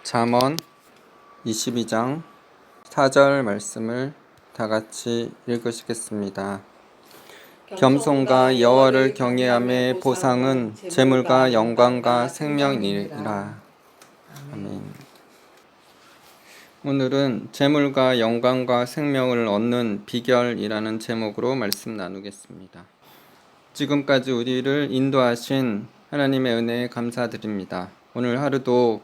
잠언 22장 4절 말씀을 다 같이 읽으시겠습니다. 겸손과 여호와를 경외함의 보상은 재물과 영광과 생명이니라. 아멘. 오늘은 재물과 영광과 생명을 얻는 비결이라는 제목으로 말씀 나누겠습니다. 지금까지 우리를 인도하신 하나님의 은혜에 감사드립니다. 오늘 하루도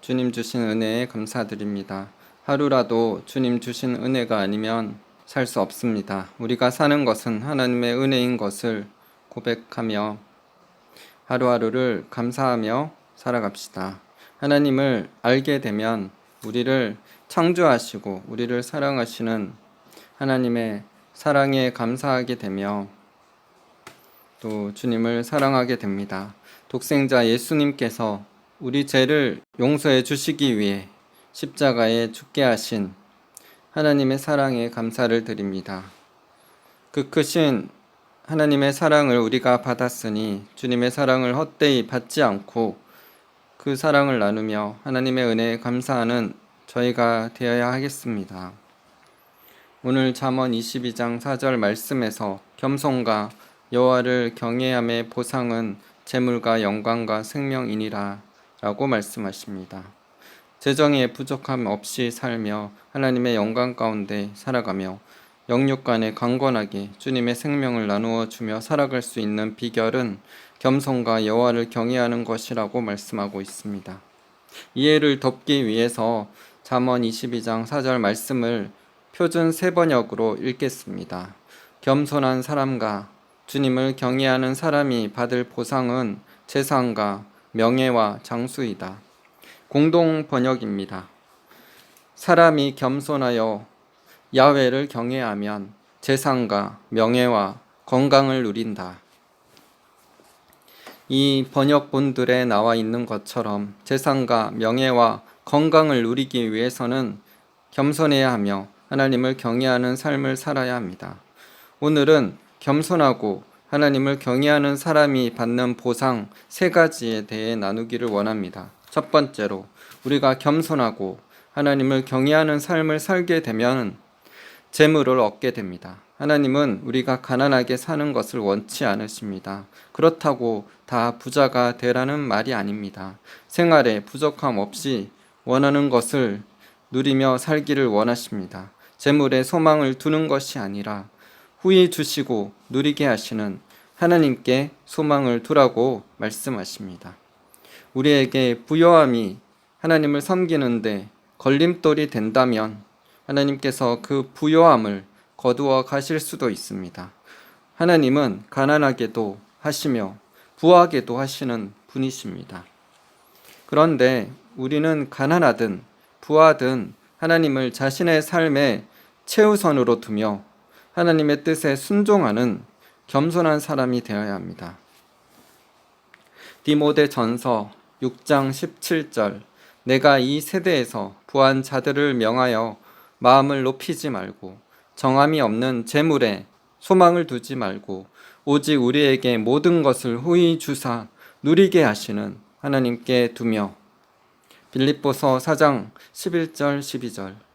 주님 주신 은혜에 감사드립니다. 하루라도 주님 주신 은혜가 아니면 살 수 없습니다. 우리가 사는 것은 하나님의 은혜인 것을 고백하며 하루하루를 감사하며 살아갑시다. 하나님을 알게 되면 우리를 창조하시고 우리를 사랑하시는 하나님의 사랑에 감사하게 되며 또 주님을 사랑하게 됩니다. 독생자 예수님께서 우리 죄를 용서해 주시기 위해 십자가에 죽게 하신 하나님의 사랑에 감사를 드립니다. 그 크신 하나님의 사랑을 우리가 받았으니 주님의 사랑을 헛되이 받지 않고 그 사랑을 나누며 하나님의 은혜에 감사하는 저희가 되어야 하겠습니다. 오늘 잠언 22장 4절 말씀에서 겸손과 여호와를 경외함의 보상은 재물과 영광과 생명이니라 라고 말씀하십니다. 재정에 부족함 없이 살며 하나님의 영광 가운데 살아가며 영육 간에 강건하게 주님의 생명을 나누어 주며 살아갈 수 있는 비결은 겸손과 여호와를 경외하는 것이라고 말씀하고 있습니다. 이해를 돕기 위해서 잠언 22장 4절 말씀을 표준 세번역으로 읽겠습니다. 겸손한 사람과 주님을 경외하는 사람이 받을 보상은 재산과 명예와 장수이다. 공동 번역입니다. 사람이 겸손하여 야훼를 경외하면 재산과 명예와 건강을 누린다. 이 번역본들에 나와 있는 것처럼 재산과 명예와 건강을 누리기 위해서는 겸손해야 하며 하나님을 경외하는 삶을 살아야 합니다. 오늘은 겸손하고 하나님을 경외하는 사람이 받는 보상 3가지에 대해 나누기를 원합니다. 첫 번째로 우리가 겸손하고 하나님을 경외하는 삶을 살게 되면 재물을 얻게 됩니다. 하나님은 우리가 가난하게 사는 것을 원치 않으십니다. 그렇다고 다 부자가 되라는 말이 아닙니다. 생활에 부족함 없이 원하는 것을 누리며 살기를 원하십니다. 재물에 소망을 두는 것이 아니라 후히 주시고 누리게 하시는 하나님께 소망을 두라고 말씀하십니다. 우리에게 부요함이 하나님을 섬기는데 걸림돌이 된다면 하나님께서 그 부요함을 거두어 가실 수도 있습니다. 하나님은 가난하게도 하시며 부하게도 하시는 분이십니다. 그런데 우리는 가난하든 부하든 하나님을 자신의 삶의 최우선으로 두며 하나님의 뜻에 순종하는 겸손한 사람이 되어야 합니다. 디모데전서 6장 17절 내가 이 세대에서 부한 자들을 명하여 마음을 높이지 말고 정함이 없는 재물에 소망을 두지 말고 오직 우리에게 모든 것을 후히 주사 누리게 하시는 하나님께 두며 빌립보서 4장 11절 12절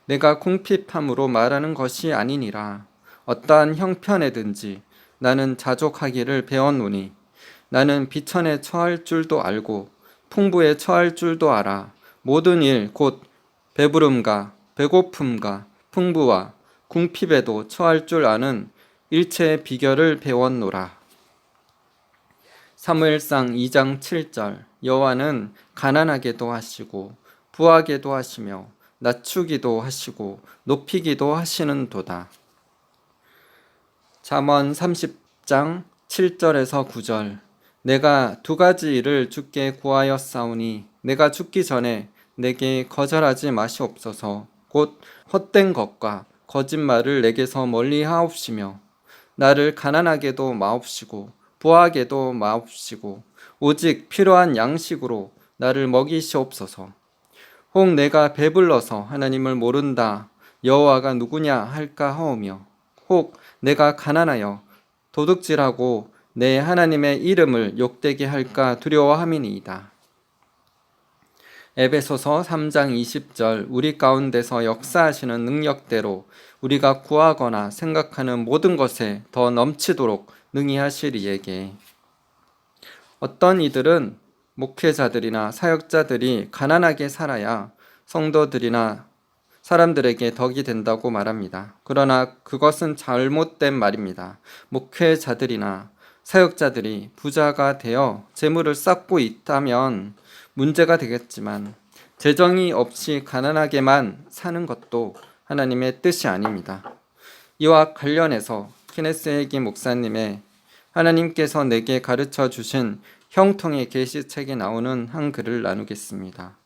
내가 궁핍함으로 말하는 것이 아니니라 어떠한 형편에든지 나는 자족하기를 배웠노니 나는 비천에 처할 줄도 알고 풍부에 처할 줄도 알아 모든 일 곧 배부름과 배고픔과 풍부와 궁핍에도 처할 줄 아는 일체의 비결을 배웠노라. 사무엘상 2장 7절 여호와는 가난하게도 하시고 부하게도 하시며 낮추기도 하시고 높이기도 하시는도다. 잠언 30장 7절에서 9절 내가 2가지 일을 주께 구하였사오니 내가 죽기 전에 내게 거절하지 마시옵소서. 곧 헛된 것과 거짓말을 내게서 멀리 하옵시며 나를 가난하게도 마옵시고 부하게도 마옵시고 오직 필요한 양식으로 나를 먹이시옵소서. 혹 내가 배불러서 하나님을 모른다 여호와가 누구냐 할까 하오며 혹 내가 가난하여 도둑질하고 내 하나님의 이름을 욕되게 할까 두려워함이니이다. 에베소서 3장 20절 우리 가운데서 역사하시는 능력대로 우리가 구하거나 생각하는 모든 것에 더 넘치도록 능히 하실 이에게. 어떤 이들은 목회자들이나 사역자들이 가난하게 살아야 성도들이나 사람들에게 덕이 된다고 말합니다. 그러나 그것은 잘못된 말입니다. 목회자들이나 사역자들이 부자가 되어 재물을 쌓고 있다면 문제가 되겠지만 재정이 없이 가난하게만 사는 것도 하나님의 뜻이 아닙니다. 이와 관련해서 케네스 해기 목사님의 하나님께서 내게 가르쳐 주신 형통의 계시책에 나오는 한 글을 나누겠습니다.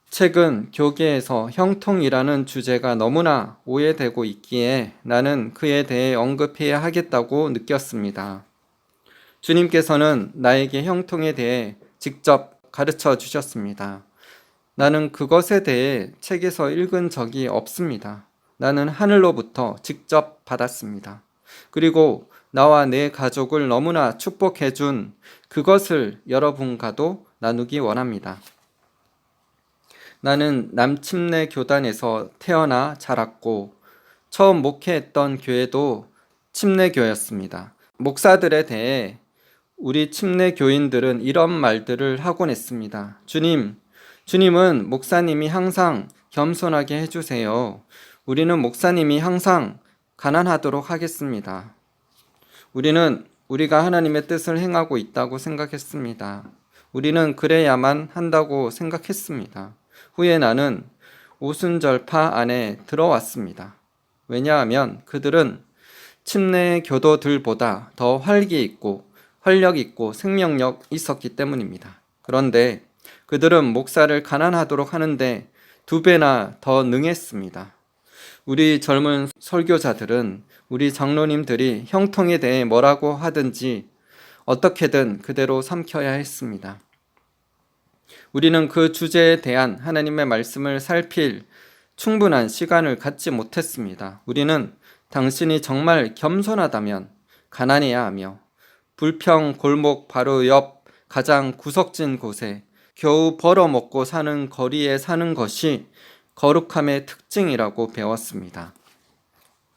최근 교계에서 형통이라는 주제가 너무나 오해되고 있기에 나는 그에 대해 언급해야 하겠다고 느꼈습니다. 주님께서는 나에게 형통에 대해 직접 가르쳐 주셨습니다. 나는 그것에 대해 책에서 읽은 적이 없습니다. 나는 하늘로부터 직접 받았습니다. 그리고 나와 내 가족을 너무나 축복해 준 그것을 여러분과도 나누기 원합니다. 나는 남침내 교단에서 태어나 자랐고 처음 목회했던 교회도 침례교였습니다. 목사들에 대해 우리 침례교인들은 이런 말들을 하곤 했습니다. 주님은 목사님이 항상 겸손하게 해주세요. 우리는 목사님이 항상 가난하도록 하겠습니다. 우리는 우리가 하나님의 뜻을 행하고 있다고 생각했습니다. 우리는 그래야만 한다고 생각했습니다. 후에 나는 오순절파 안에 들어왔습니다. 왜냐하면 그들은 침례 교도들보다 더 활기 있고 활력 있고 생명력 있었기 때문입니다. 그런데 그들은 목사를 가난하도록 하는데 2배나 더 능했습니다. 우리 젊은 설교자들은 우리 장로님들이 형통에 대해 뭐라고 하든지 어떻게든 그대로 삼켜야 했습니다. 우리는 그 주제에 대한 하나님의 말씀을 살필 충분한 시간을 갖지 못했습니다. 우리는 당신이 정말 겸손하다면 가난해야 하며 불평 골목 바로 옆 가장 구석진 곳에 겨우 벌어먹고 사는 거리에 사는 것이 거룩함의 특징이라고 배웠습니다.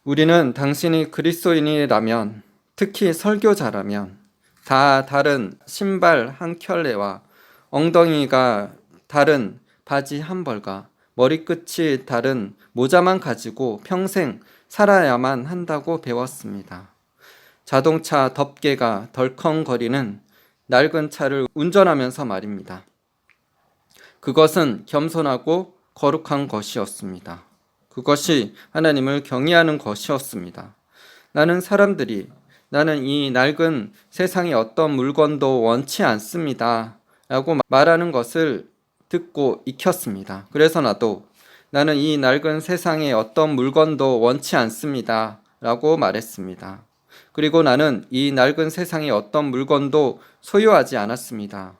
우리는 당신이 그리스도인이라면, 특히 설교자라면 다 다른 신발 한 켤레와 엉덩이가 다른 바지 한 벌과 머리끝이 다른 모자만 가지고 평생 살아야만 한다고 배웠습니다. 자동차 덮개가 덜컹거리는 낡은 차를 운전하면서 말입니다. 그것은 겸손하고 거룩한 것이었습니다. 그것이 하나님을 경외하는 것이었습니다. 나는 이 낡은 세상의 어떤 물건도 원치 않습니다 라고 말하는 것을 듣고 익혔습니다. 그래서 나는 이 낡은 세상의 어떤 물건도 원치 않습니다 라고 말했습니다. 그리고 나는 이 낡은 세상의 어떤 물건도 소유하지 않았습니다.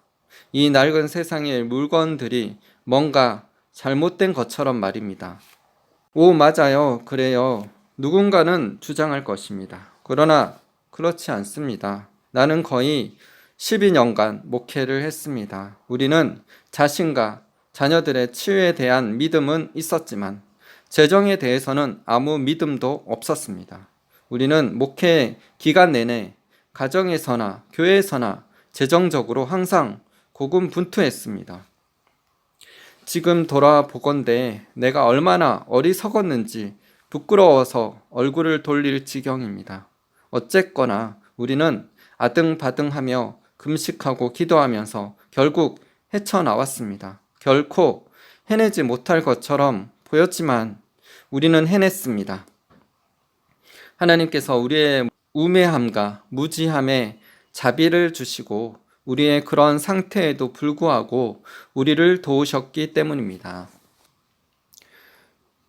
이 낡은 세상의 물건들이 뭔가 잘못된 것처럼 말입니다. 오, 맞아요. 그래요. 누군가는 주장할 것입니다. 그러나 그렇지 않습니다. 나는 거의 12년간 목회를 했습니다. 우리는 자신과 자녀들의 치유에 대한 믿음은 있었지만 재정에 대해서는 아무 믿음도 없었습니다. 우리는 목회 기간 내내 가정에서나 교회에서나 재정적으로 항상 고군분투했습니다. 지금 돌아보건대 내가 얼마나 어리석었는지 부끄러워서 얼굴을 돌릴 지경입니다. 어쨌거나 우리는 아등바등하며 금식하고 기도하면서 결국 헤쳐나왔습니다. 결코 해내지 못할 것처럼 보였지만 우리는 해냈습니다. 하나님께서 우리의 우매함과 무지함에 자비를 주시고 우리의 그런 상태에도 불구하고 우리를 도우셨기 때문입니다.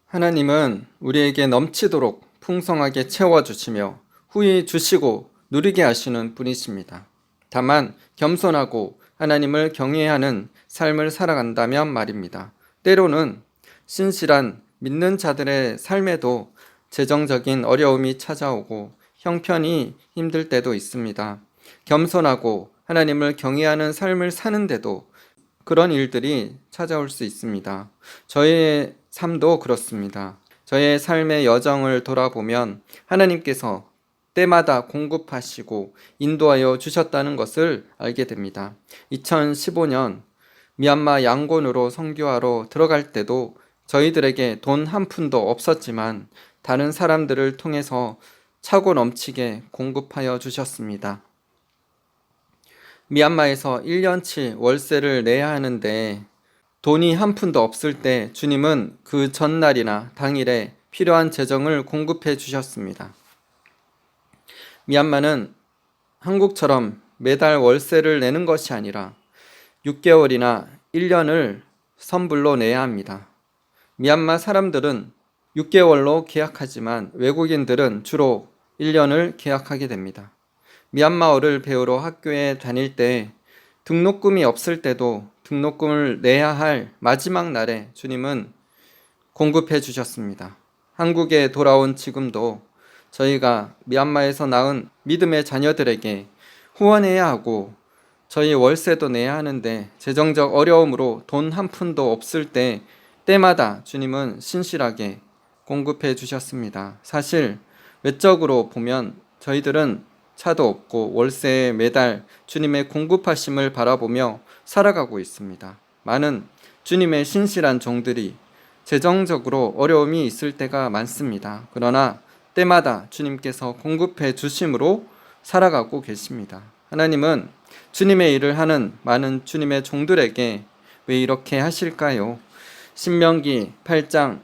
하나님은 우리에게 넘치도록 풍성하게 채워주시며 후히 주시고 누리게 하시는 분이십니다. 다만 겸손하고 하나님을 경외하는 삶을 살아간다면 말입니다. 때로는 신실한 믿는 자들의 삶에도 재정적인 어려움이 찾아오고 형편이 힘들 때도 있습니다. 겸손하고 하나님을 경외하는 삶을 사는데도 그런 일들이 찾아올 수 있습니다. 저의 삶도 그렇습니다. 저의 삶의 여정을 돌아보면 하나님께서 때마다 공급하시고 인도하여 주셨다는 것을 알게 됩니다. 2015년 미얀마 양곤으로 선교하러 들어갈 때도 저희들에게 돈 한 푼도 없었지만 다른 사람들을 통해서 차고 넘치게 공급하여 주셨습니다. 미얀마에서 1년치 월세를 내야 하는데 돈이 한 푼도 없을 때 주님은 그 전날이나 당일에 필요한 재정을 공급해 주셨습니다. 미얀마는 한국처럼 매달 월세를 내는 것이 아니라 6개월이나 1년을 선불로 내야 합니다. 미얀마 사람들은 6개월로 계약하지만 외국인들은 주로 1년을 계약하게 됩니다. 미얀마어를 배우러 학교에 다닐 때 등록금이 없을 때도 등록금을 내야 할 마지막 날에 주님은 공급해 주셨습니다. 한국에 돌아온 지금도 저희가 미얀마에서 낳은 믿음의 자녀들에게 후원해야 하고 저희 월세도 내야 하는데 재정적 어려움으로 돈 한 푼도 없을 때 때마다 주님은 신실하게 공급해 주셨습니다. 사실 외적으로 보면 저희들은 차도 없고 월세에 매달 주님의 공급하심을 바라보며 살아가고 있습니다. 많은 주님의 신실한 종들이 재정적으로 어려움이 있을 때가 많습니다. 그러나 때마다 주님께서 공급해 주심으로 살아가고 계십니다. 하나님은 주님의 일을 하는 많은 주님의 종들에게 왜 이렇게 하실까요? 신명기 8장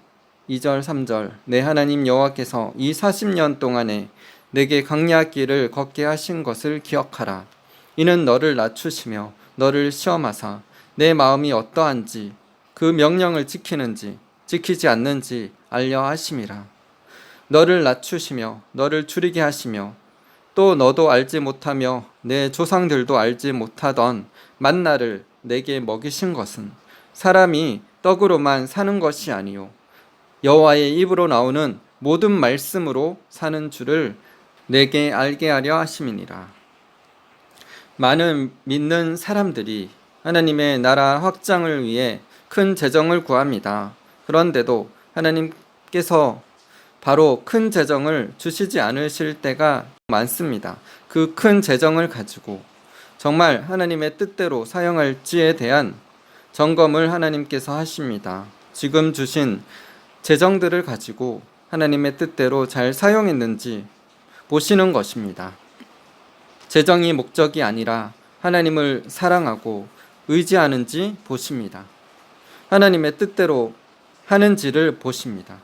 2절 3절 내 하나님 여호와께서 이 40년 동안에 내게 광야 길을 걷게 하신 것을 기억하라. 이는 너를 낮추시며 너를 시험하사 내 마음이 어떠한지 그 명령을 지키는지 지키지 않는지 알려 하심이라. 너를 낮추시며 너를 줄이게 하시며 또 너도 알지 못하며 내 조상들도 알지 못하던 만나를 내게 먹이신 것은 사람이 떡으로만 사는 것이 아니요 여호와의 입으로 나오는 모든 말씀으로 사는 줄을 내게 알게 하려 하심이니라. 많은 믿는 사람들이 하나님의 나라 확장을 위해 큰 재정을 구합니다. 그런데도 하나님께서 바로 큰 재정을 주시지 않으실 때가 많습니다. 그 큰 재정을 가지고 정말 하나님의 뜻대로 사용할지에 대한 점검을 하나님께서 하십니다. 지금 주신 재정들을 가지고 하나님의 뜻대로 잘 사용했는지 보시는 것입니다. 재정이 목적이 아니라 하나님을 사랑하고 의지하는지 보십니다. 하나님의 뜻대로 하는지를 보십니다.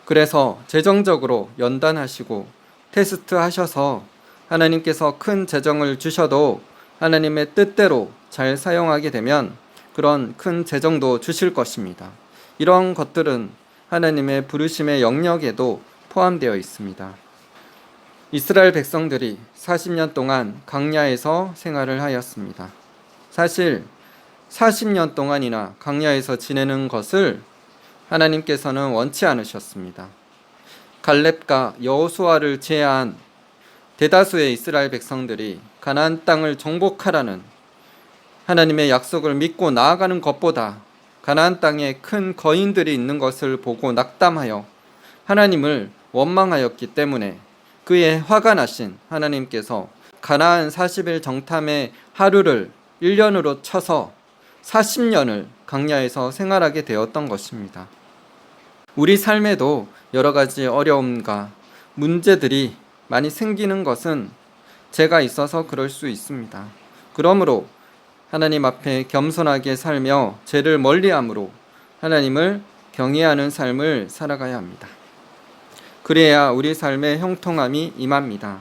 그래서 재정적으로 연단하시고 테스트 하셔서 하나님께서 큰 재정을 주셔도 하나님의 뜻대로 잘 사용하게 되면 그런 큰 재정도 주실 것입니다. 이런 것들은 하나님의 부르심의 영역에도 포함되어 있습니다. 이스라엘 백성들이 40년 동안 광야에서 생활을 하였습니다. 사실 40년 동안이나 광야에서 지내는 것을 하나님께서는 원치 않으셨습니다. 갈렙과 여호수아를 제외한 대다수의 이스라엘 백성들이 가나안 땅을 정복하라는 하나님의 약속을 믿고 나아가는 것보다 가나안 땅에 큰 거인들이 있는 것을 보고 낙담하여 하나님을 원망하였기 때문에 그의 화가 나신 하나님께서 가나안 40일 정탐의 하루를 1년으로 쳐서 40년을 광야에서 생활하게 되었던 것입니다. 우리 삶에도 여러 가지 어려움과 문제들이 많이 생기는 것은 죄가 있어서 그럴 수 있습니다. 그러므로 하나님 앞에 겸손하게 살며 죄를 멀리함으로 하나님을 경외하는 삶을 살아가야 합니다. 그래야 우리 삶에 형통함이 임합니다.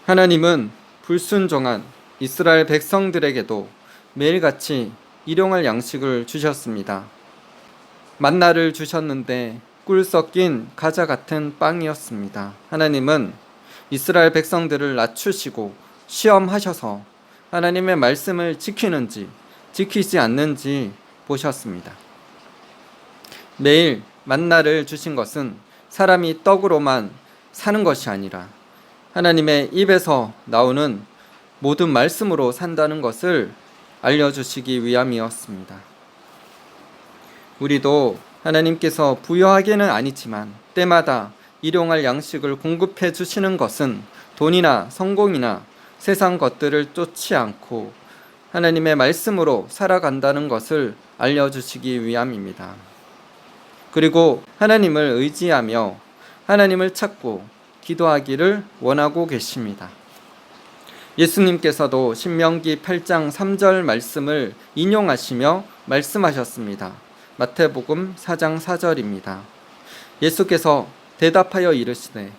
하나님은 불순종한 이스라엘 백성들에게도 매일같이 일용할 양식을 주셨습니다. 만나를 주셨는데 꿀 섞인 가자 같은 빵이었습니다. 하나님은 이스라엘 백성들을 낮추시고 시험하셔서 하나님의 말씀을 지키는지 지키지 않는지 보셨습니다. 매일 만나를 주신 것은 사람이 떡으로만 사는 것이 아니라 하나님의 입에서 나오는 모든 말씀으로 산다는 것을 알려주시기 위함이었습니다. 우리도 하나님께서 부여하게는 아니지만 때마다 일용할 양식을 공급해 주시는 것은 돈이나 성공이나 세상 것들을 쫓지 않고 하나님의 말씀으로 살아간다는 것을 알려주시기 위함입니다. 그리고 하나님을 의지하며 하나님을 찾고 기도하기를 원하고 계십니다. 예수님께서도 신명기 8장 3절 말씀을 인용하시며 말씀하셨습니다. 마태복음 4장 4절입니다. 예수께서 대답하여 이르시되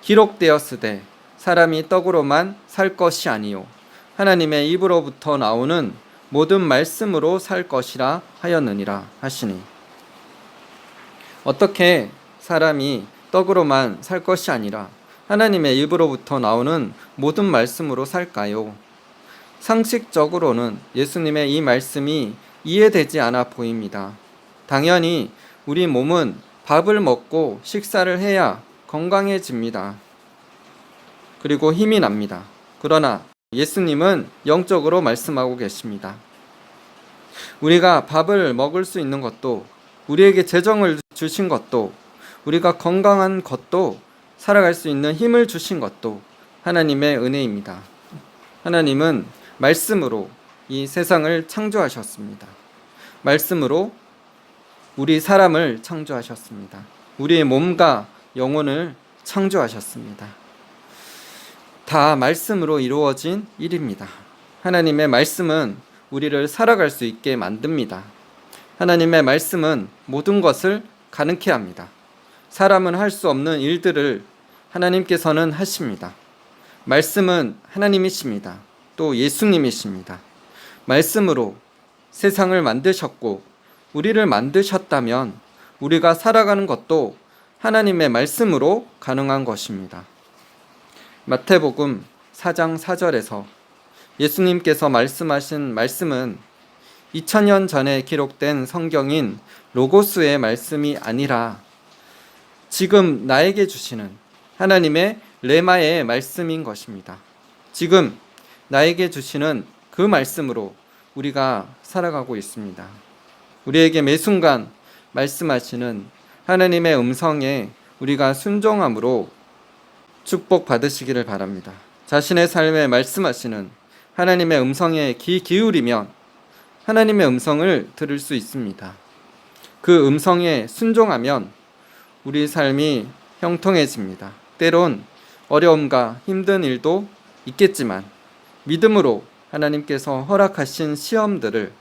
기록되었으되 사람이 떡으로만 살 것이 아니요 하나님의 입으로부터 나오는 모든 말씀으로 살 것이라 하였느니라 하시니, 어떻게 사람이 떡으로만 살 것이 아니라 하나님의 입으로부터 나오는 모든 말씀으로 살까요? 상식적으로는 예수님의 이 말씀이 이해되지 않아 보입니다. 당연히 우리 몸은 밥을 먹고 식사를 해야 건강해집니다. 그리고 힘이 납니다. 그러나 예수님은 영적으로 말씀하고 계십니다. 우리가 밥을 먹을 수 있는 것도, 우리에게 재정을 주신 것도, 우리가 건강한 것도, 살아갈 수 있는 힘을 주신 것도 하나님의 은혜입니다. 하나님은 말씀으로 이 세상을 창조하셨습니다. 말씀으로 우리 사람을 창조하셨습니다. 우리의 몸과 영혼을 창조하셨습니다. 다 말씀으로 이루어진 일입니다. 하나님의 말씀은 우리를 살아갈 수 있게 만듭니다. 하나님의 말씀은 모든 것을 가능케 합니다. 사람은 할 수 없는 일들을 하나님께서는 하십니다. 말씀은 하나님이십니다. 또 예수님이십니다. 말씀으로 세상을 만드셨고 우리를 만드셨다면 우리가 살아가는 것도 하나님의 말씀으로 가능한 것입니다. 마태복음 4장 4절에서 예수님께서 말씀하신 말씀은 2000년 전에 기록된 성경인 로고스의 말씀이 아니라 지금 나에게 주시는 하나님의 레마의 말씀인 것입니다. 지금 나에게 주시는 그 말씀으로 우리가 살아가고 있습니다. 우리에게 매 순간 말씀하시는 하나님의 음성에 우리가 순종함으로 축복받으시기를 바랍니다. 자신의 삶에 말씀하시는 하나님의 음성에 귀 기울이면 하나님의 음성을 들을 수 있습니다. 그 음성에 순종하면 우리 삶이 형통해집니다. 때론 어려움과 힘든 일도 있겠지만 믿음으로 하나님께서 허락하신 시험들을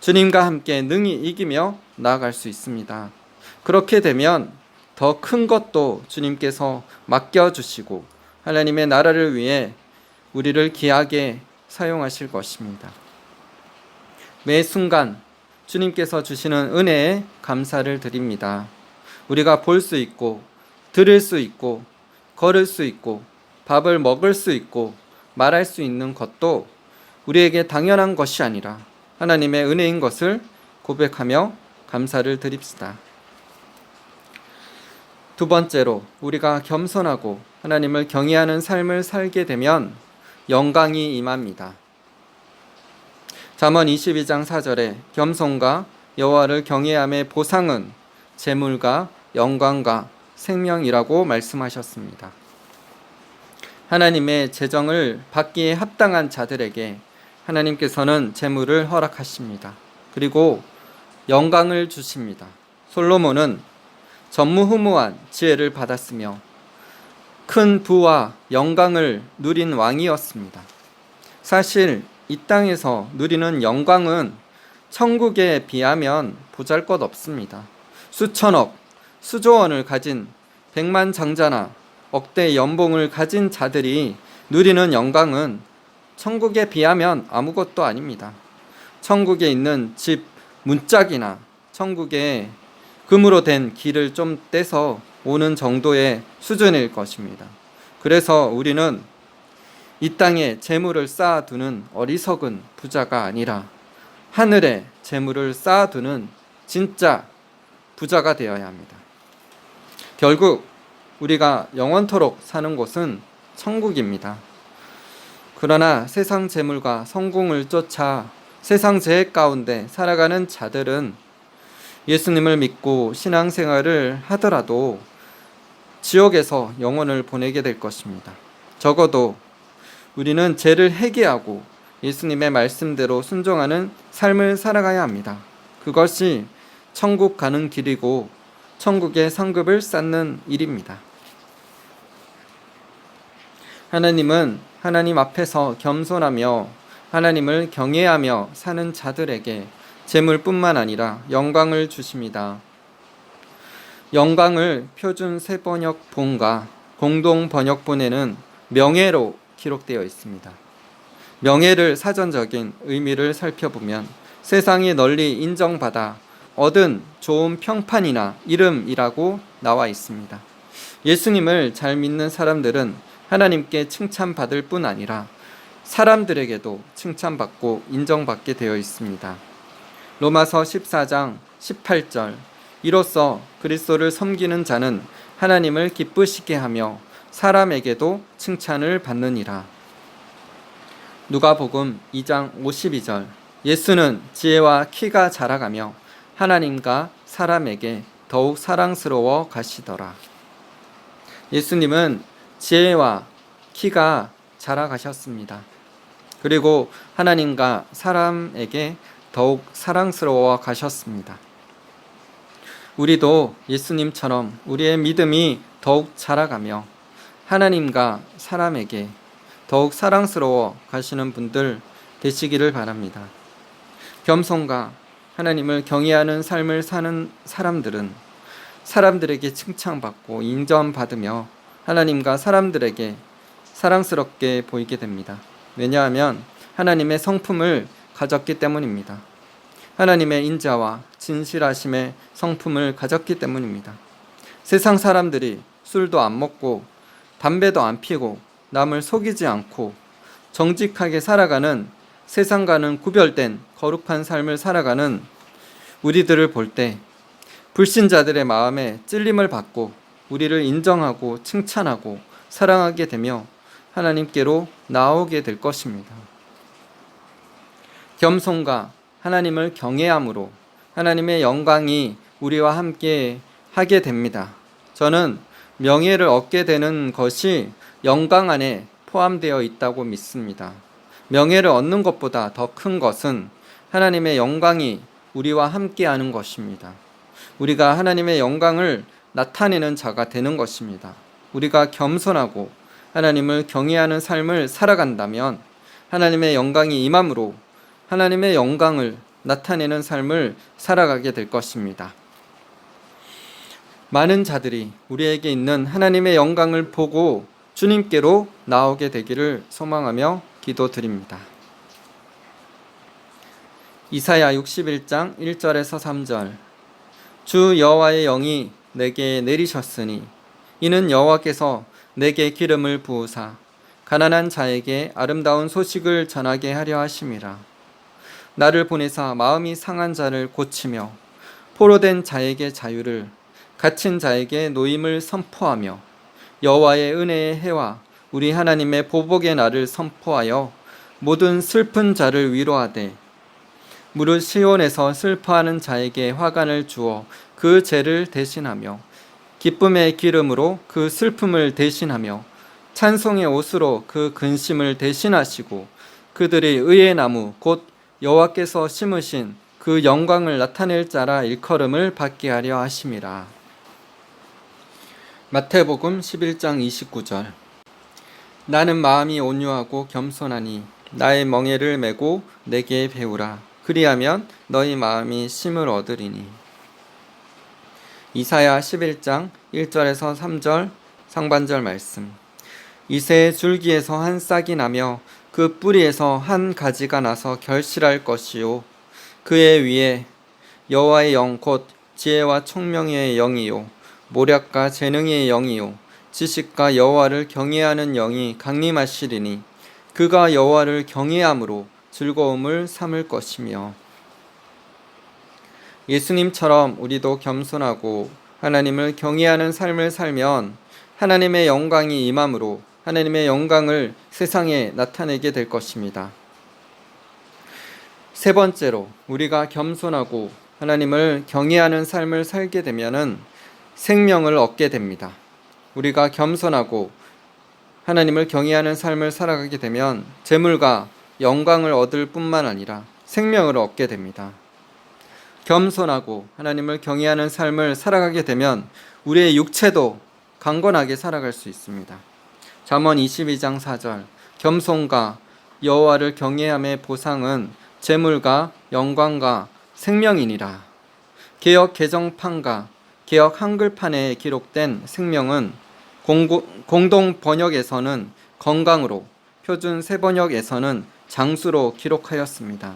주님과 함께 능히 이기며 나아갈 수 있습니다. 그렇게 되면 더 큰 것도 주님께서 맡겨주시고 하나님의 나라를 위해 우리를 귀하게 사용하실 것입니다. 매 순간 주님께서 주시는 은혜에 감사를 드립니다. 우리가 볼 수 있고 들을 수 있고 걸을 수 있고 밥을 먹을 수 있고 말할 수 있는 것도 우리에게 당연한 것이 아니라 하나님의 은혜인 것을 고백하며 감사를 드립시다. 두 번째로, 우리가 겸손하고 하나님을 경외하는 삶을 살게 되면 영광이 임합니다. 잠언 22장 4절에 겸손과 여호와를 경외함의 보상은 재물과 영광과 생명이라고 말씀하셨습니다. 하나님의 재정을 받기에 합당한 자들에게 하나님께서는 재물을 허락하십니다. 그리고 영광을 주십니다. 솔로몬은 전무후무한 지혜를 받았으며 큰 부와 영광을 누린 왕이었습니다. 사실 이 땅에서 누리는 영광은 천국에 비하면 보잘것없습니다. 수천억, 수조원을 가진 백만장자나 억대 연봉을 가진 자들이 누리는 영광은 천국에 비하면 아무것도 아닙니다. 천국에 있는 집 문짝이나 천국에 금으로 된 길을 좀 떼서 오는 정도의 수준일 것입니다. 그래서 우리는 이 땅에 재물을 쌓아두는 어리석은 부자가 아니라 하늘에 재물을 쌓아두는 진짜 부자가 되어야 합니다. 결국 우리가 영원토록 사는 곳은 천국입니다. 그러나 세상 재물과 성공을 쫓아 세상 죄 가운데 살아가는 자들은 예수님을 믿고 신앙생활을 하더라도 지옥에서 영혼을 보내게 될 것입니다. 적어도 우리는 죄를 회개하고 예수님의 말씀대로 순종하는 삶을 살아가야 합니다. 그것이 천국 가는 길이고 천국의 상급을 쌓는 일입니다. 하나님은 하나님 앞에서 겸손하며 하나님을 경외하며 사는 자들에게 재물뿐만 아니라 영광을 주십니다. 영광을 표준 새번역본과 공동 번역본에는 명예로 기록되어 있습니다. 명예를 사전적인 의미를 살펴보면 세상에 널리 인정받아 얻은 좋은 평판이나 이름이라고 나와 있습니다. 예수님을 잘 믿는 사람들은 하나님께 칭찬받을 뿐 아니라 사람들에게도 칭찬받고 인정받게 되어 있습니다. 로마서 14장 18절 이로써 그리스도를 섬기는 자는 하나님을 기쁘시게 하며 사람에게도 칭찬을 받느니라. 누가복음 2장 52절 예수는 지혜와 키가 자라가며 하나님과 사람에게 더욱 사랑스러워 가시더라. 예수님은 지혜와 키가 자라가셨습니다. 그리고 하나님과 사람에게 더욱 사랑스러워 가셨습니다. 우리도 예수님처럼 우리의 믿음이 더욱 자라가며 하나님과 사람에게 더욱 사랑스러워 가시는 분들 되시기를 바랍니다. 겸손과 하나님을 경외하는 삶을 사는 사람들은 사람들에게 칭찬받고 인정받으며 하나님과 사람들에게 사랑스럽게 보이게 됩니다. 왜냐하면 하나님의 성품을 가졌기 때문입니다. 하나님의 인자와 진실하심의 성품을 가졌기 때문입니다. 세상 사람들이 술도 안 먹고 담배도 안 피고 남을 속이지 않고 정직하게 살아가는 세상과는 구별된 거룩한 삶을 살아가는 우리들을 볼 때 불신자들의 마음에 찔림을 받고 우리를 인정하고 칭찬하고 사랑하게 되며 하나님께로 나오게 될 것입니다. 겸손과 하나님을 경외함으로 하나님의 영광이 우리와 함께 하게 됩니다. 저는 명예를 얻게 되는 것이 영광 안에 포함되어 있다고 믿습니다. 명예를 얻는 것보다 더 큰 것은 하나님의 영광이 우리와 함께 하는 것입니다. 우리가 하나님의 영광을 나타내는 자가 되는 것입니다. 우리가 겸손하고 하나님을 경외하는 삶을 살아간다면 하나님의 영광이 임함으로 하나님의 영광을 나타내는 삶을 살아가게 될 것입니다. 많은 자들이 우리에게 있는 하나님의 영광을 보고 주님께로 나오게 되기를 소망하며 기도드립니다. 이사야 61장 1절에서 3절 주 여호와의 영이 내게 내리셨으니 이는 여호와께서 내게 기름을 부으사 가난한 자에게 아름다운 소식을 전하게 하려 하심이라. 나를 보내사 마음이 상한 자를 고치며 포로된 자에게 자유를 갇힌 자에게 노임을 선포하며 여호와의 은혜의 해와 우리 하나님의 보복의 날을 선포하여 모든 슬픈 자를 위로하되 무릇 시온에서 슬퍼하는 자에게 화관을 주어 그 죄를 대신하며 기쁨의 기름으로 그 슬픔을 대신하며 찬송의 옷으로 그 근심을 대신하시고 그들이 의의 나무 곧 여호와께서 심으신 그 영광을 나타낼 자라 일컬음을 받게 하려 하심이라. 마태복음 11장 29절 나는 마음이 온유하고 겸손하니 나의 멍에를 메고 내게 배우라. 그리하면 너희 마음이 쉼을 얻으리니. 이사야 11장 1절에서 3절 상반절 말씀 이새의 줄기에서 한 싹이 나며 그 뿌리에서 한 가지가 나서 결실할 것이요 그의 위에 여호와의 영 곧 지혜와 총명의 영이요 모략과 재능의 영이요 지식과 여호와를 경외하는 영이 강림하시리니 그가 여호와를 경외함으로 즐거움을 삼을 것이며. 예수님처럼 우리도 겸손하고 하나님을 경외하는 삶을 살면 하나님의 영광이 임함으로 하나님의 영광을 세상에 나타내게 될 것입니다. 세 번째로, 우리가 겸손하고 하나님을 경외하는 삶을 살게 되면은 생명을 얻게 됩니다. 우리가 겸손하고 하나님을 경외하는 삶을 살아가게 되면 재물과 영광을 얻을 뿐만 아니라 생명을 얻게 됩니다. 겸손하고 하나님을 경외하는 삶을 살아가게 되면 우리의 육체도 강건하게 살아갈 수 있습니다. 잠언 22장 4절, 겸손과 여호와를 경외함의 보상은 재물과 영광과 생명이니라. 개역 개정판과 개역 한글판에 기록된 생명은 공동 번역에서는 건강으로, 표준 새번역에서는 장수로 기록하였습니다.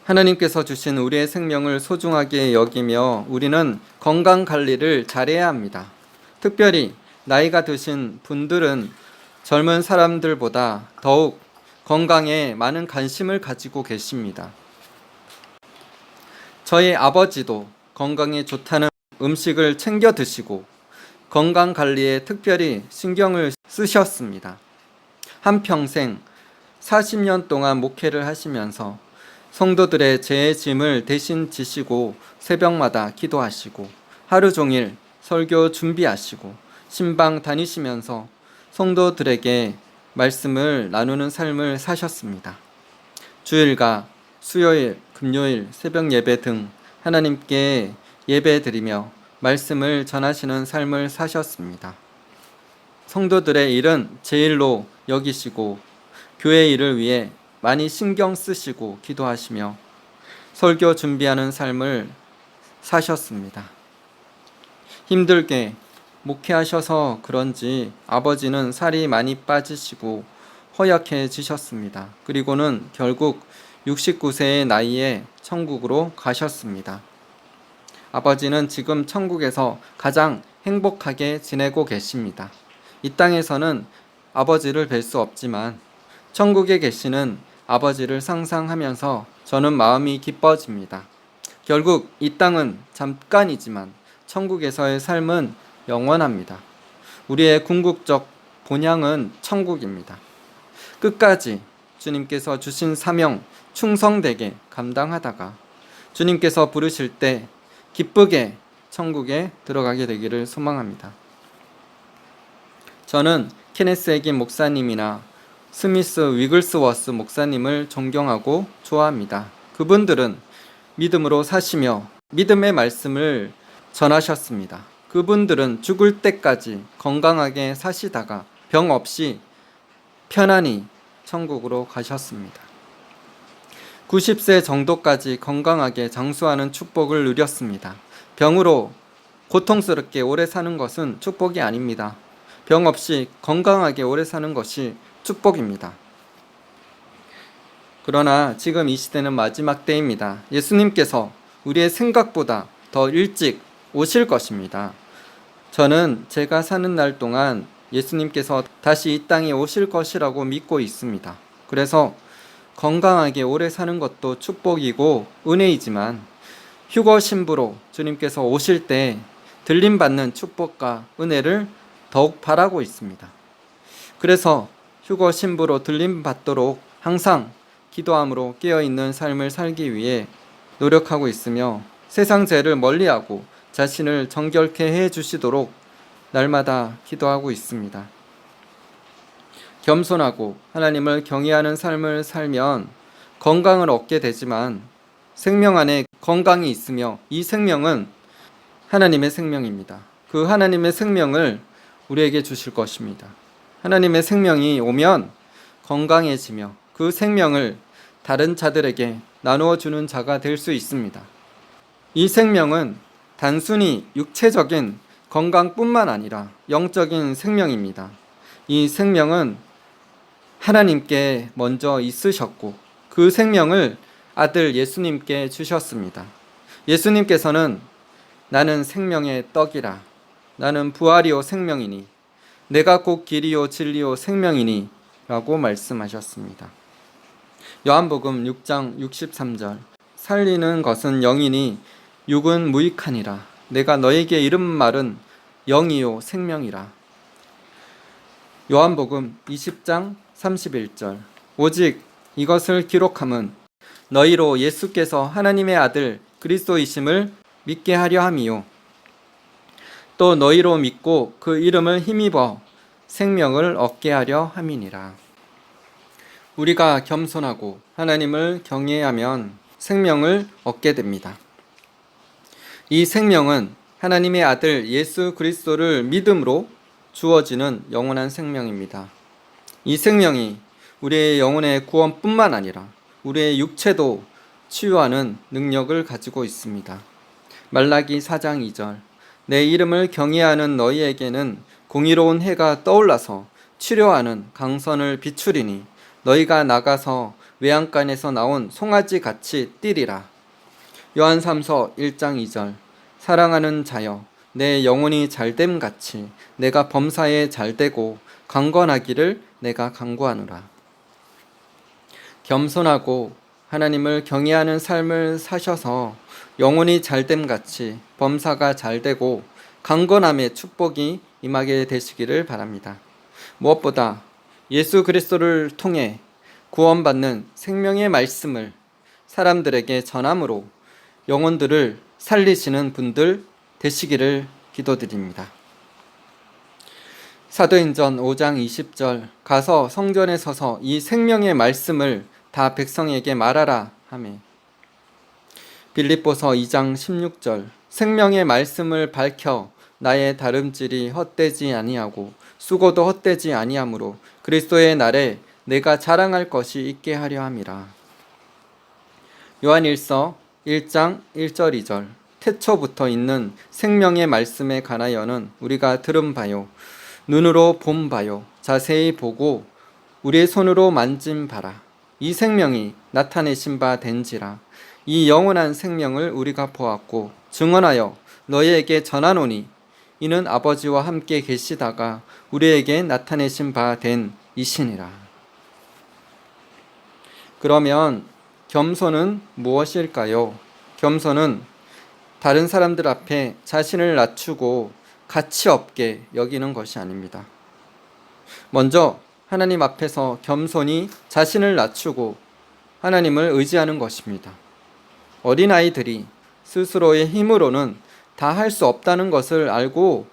하나님께서 주신 우리의 생명을 소중하게 여기며 우리는 건강 관리를 잘해야 합니다. 특별히 나이가 드신 분들은 젊은 사람들보다 더욱 건강에 많은 관심을 가지고 계십니다. 저희 아버지도 건강에 좋다는 음식을 챙겨 드시고 건강 관리에 특별히 신경을 쓰셨습니다. 한평생 40년 동안 목회를 하시면서 성도들의 죄의 짐을 대신 지시고 새벽마다 기도하시고 하루 종일 설교 준비하시고 신방 다니시면서 성도들에게 말씀을 나누는 삶을 사셨습니다. 주일과 수요일, 금요일, 새벽 예배 등 하나님께 예배드리며 말씀을 전하시는 삶을 사셨습니다. 성도들의 일은 제 일로 여기시고 교회 일을 위해 많이 신경 쓰시고 기도하시며 설교 준비하는 삶을 사셨습니다. 힘들게 목회하셔서 그런지 아버지는 살이 많이 빠지시고 허약해지셨습니다. 그리고는 결국 69세의 나이에 천국으로 가셨습니다. 아버지는 지금 천국에서 가장 행복하게 지내고 계십니다. 이 땅에서는 아버지를 뵐 수 없지만 천국에 계시는 아버지를 상상하면서 저는 마음이 기뻐집니다. 결국 이 땅은 잠깐이지만 천국에서의 삶은 영원합니다. 우리의 궁극적 본향은 천국입니다. 끝까지 주님께서 주신 사명 충성되게 감당하다가 주님께서 부르실 때 기쁘게 천국에 들어가게 되기를 소망합니다. 저는 케네스 해긴 목사님이나 스미스 위글스워스 목사님을 존경하고 좋아합니다. 그분들은 믿음으로 사시며 믿음의 말씀을 전하셨습니다. 그분들은 죽을 때까지 건강하게 사시다가 병 없이 편안히 천국으로 가셨습니다. 90세 정도까지 건강하게 장수하는 축복을 누렸습니다. 병으로 고통스럽게 오래 사는 것은 축복이 아닙니다. 병 없이 건강하게 오래 사는 것이 축복입니다. 그러나 지금 이 시대는 마지막 때입니다. 예수님께서 우리의 생각보다 더 일찍 오실 것입니다. 저는 제가 사는 날 동안 예수님께서 다시 이 땅에 오실 것이라고 믿고 있습니다. 그래서 건강하게 오래 사는 것도 축복이고 은혜이지만 휴거 신부로 주님께서 오실 때 들림받는 축복과 은혜를 더욱 바라고 있습니다. 그래서 휴거 신부로 들림받도록 항상 기도함으로 깨어있는 삶을 살기 위해 노력하고 있으며 세상 죄를 멀리하고 자신을 정결케 해주시도록 날마다 기도하고 있습니다. 겸손하고 하나님을 경외하는 삶을 살면 건강을 얻게 되지만 생명 안에 건강이 있으며 이 생명은 하나님의 생명입니다. 그 하나님의 생명을 우리에게 주실 것입니다. 하나님의 생명이 오면 건강해지며 그 생명을 다른 자들에게 나누어 주는 자가 될 수 있습니다. 이 생명은 단순히 육체적인 건강뿐만 아니라 영적인 생명입니다. 이 생명은 하나님께 먼저 있으셨고 그 생명을 아들 예수님께 주셨습니다. 예수님께서는 나는 생명의 떡이라, 나는 부활이요 생명이니, 내가 곧 길이요 진리요 생명이니 라고 말씀하셨습니다. 요한복음 6장 63절, 살리는 것은 영이니 육은 무익하니라. 내가 너에게 이른 말은 영이요 생명이라. 요한복음 20장 31절, 오직 이것을 기록함은 너희로 예수께서 하나님의 아들 그리스도이심을 믿게 하려 함이요 또 너희로 믿고 그 이름을 힘입어 생명을 얻게 하려 함이니라. 우리가 겸손하고 하나님을 경외하면 생명을 얻게 됩니다. 이 생명은 하나님의 아들 예수 그리스도를 믿음으로 주어지는 영원한 생명입니다. 이 생명이 우리의 영혼의 구원뿐만 아니라 우리의 육체도 치유하는 능력을 가지고 있습니다. 말라기 4장 2절 내 이름을 경외하는 너희에게는 공의로운 해가 떠올라서 치료하는 강선을 비추리니 너희가 나가서 외양간에서 나온 송아지 같이 뛰리라. 요한 3서 1장 2절 사랑하는 자여 내 영혼이 잘됨 같이 내가 범사에 잘되고 강건하기를 내가 간구하노라. 겸손하고 하나님을 경외하는 삶을 사셔서 영혼이 잘됨 같이 범사가 잘되고 강건함의 축복이 임하게 되시기를 바랍니다. 무엇보다 예수 그리스도를 통해 구원받는 생명의 말씀을 사람들에게 전함으로 영혼들을 살리시는 분들 되시기를 기도드립니다. 사도행전 5장 20절 가서 성전에 서서 이 생명의 말씀을 다 백성에게 말하라 하며 빌립보서 2장 16절 생명의 말씀을 밝혀 나의 다름질이 헛되지 아니하고 수고도 헛되지 아니하므로 그리스도의 날에 내가 자랑할 것이 있게 하려 함이라. 요한일서 1장 1절 2절 태초부터 있는 생명의 말씀에 관하여는 우리가 들은 바요 눈으로 본 바요 자세히 보고 우리의 손으로 만진 바라 이 생명이 나타내신 바 된지라. 이 영원한 생명을 우리가 보았고 증언하여 너희에게 전하노니 이는 아버지와 함께 계시다가 우리에게 나타내신 바 된 이시니라. 그러면 겸손은 무엇일까요? 겸손은 다른 사람들 앞에 자신을 낮추고 가치 없게 여기는 것이 아닙니다. 먼저 하나님 앞에서 겸손히 자신을 낮추고 하나님을 의지하는 것입니다. 어린아이들이 스스로의 힘으로는 다 할 수 없다는 것을 알고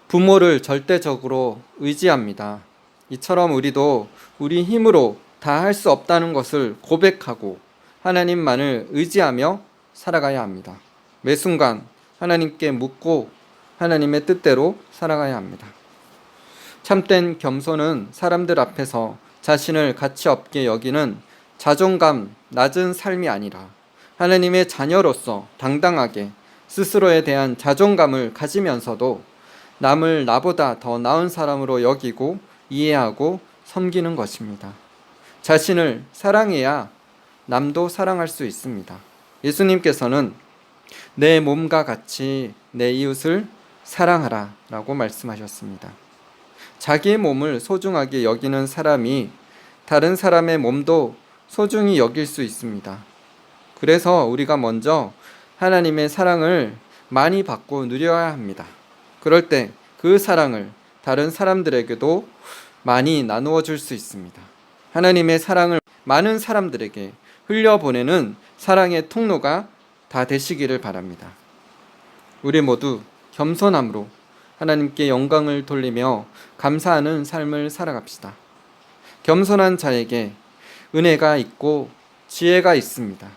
부모를 절대적으로 의지합니다. 이처럼 우리도 우리 힘으로 다 할 수 없다는 것을 고백하고 하나님만을 의지하며 살아가야 합니다. 매 순간 하나님께 묻고 하나님의 뜻대로 살아가야 합니다. 참된 겸손은 사람들 앞에서 자신을 가치 없게 여기는 자존감 낮은 삶이 아니라 하나님의 자녀로서 당당하게 스스로에 대한 자존감을 가지면서도 남을 나보다 더 나은 사람으로 여기고 이해하고 섬기는 것입니다. 자신을 사랑해야 남도 사랑할 수 있습니다. 예수님께서는 내 몸과 같이 내 이웃을 사랑하라 라고 말씀하셨습니다. 자기의 몸을 소중하게 여기는 사람이 다른 사람의 몸도 소중히 여길 수 있습니다. 그래서 우리가 먼저 하나님의 사랑을 많이 받고 누려야 합니다. 그럴 때 그 사랑을 다른 사람들에게도 많이 나누어 줄 수 있습니다. 하나님의 사랑을 많은 사람들에게 흘려보내는 사랑의 통로가 다 되시기를 바랍니다. 우리 모두 겸손함으로 하나님께 영광을 돌리며 감사하는 삶을 살아갑시다. 겸손한 자에게 은혜가 있고 지혜가 있습니다.